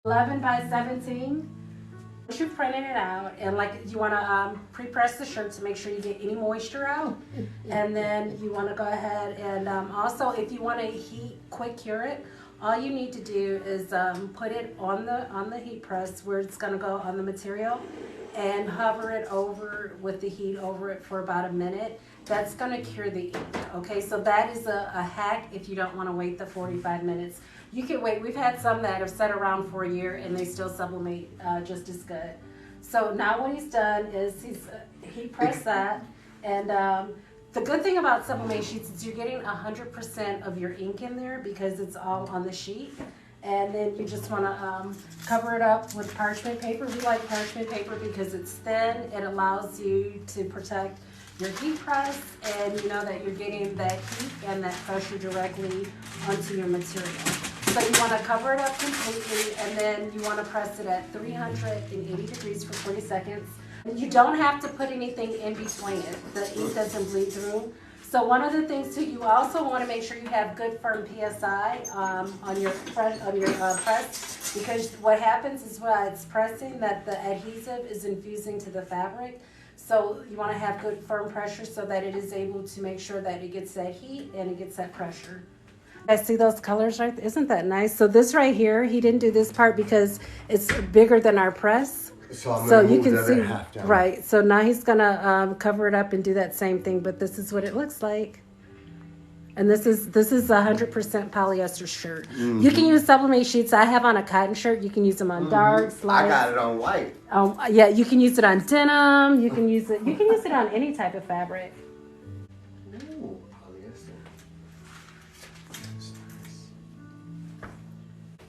11 by 17. Once you've printed it out, and like you want to pre-press the shirt to make sure you get any moisture out, and then you want to go ahead and also if you want to quick cure it, all you need to do is put it on the heat press where it's going to go on the material, and hover it over with the heat over it for about a minute. That's going to cure the ink. Okay, so that is a hack if you don't want to wait the 45 minutes. You can wait. We've had some that have sat around for a year and they still sublimate just as good. So now what he's done is he pressed that, and the good thing about sublimate sheets is you're getting 100% of your ink in there because it's all on the sheet. And then you just want to cover it up with parchment paper. We like parchment paper because it's thin. It allows you to protect your heat press, and you know that you're getting that heat and that pressure directly onto your material. So you want to cover it up completely, and then you want to press it at 380 degrees for 40 seconds. You don't have to put anything in between it. The ink doesn't bleed through. So one of the things too, you also want to make sure you have good firm PSI on your press, because what happens is while it's pressing, that the adhesive is infusing to the fabric. So you want to have good firm pressure so that it is able to make sure that it gets that heat and it gets that pressure. I see those colors right there. Isn't that nice? So this right here, he didn't do this part because it's bigger than our press. So you can see, right. So now he's gonna cover it up and do that same thing, but this is what it looks like. And this is 100% polyester shirt. You can use sublimate sheets. I have on a cotton shirt. You can use them on darks, lights. I got it on white. Yeah, you can use it on denim. You can use it. You can use it on any type of fabric. Ooh, polyester. That's nice.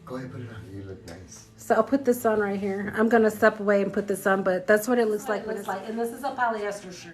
Go ahead, put it on. You look nice. So I'll put this on right here. I'm gonna step away and put this on, but that's what it looks like when it's like. And this is a polyester shirt.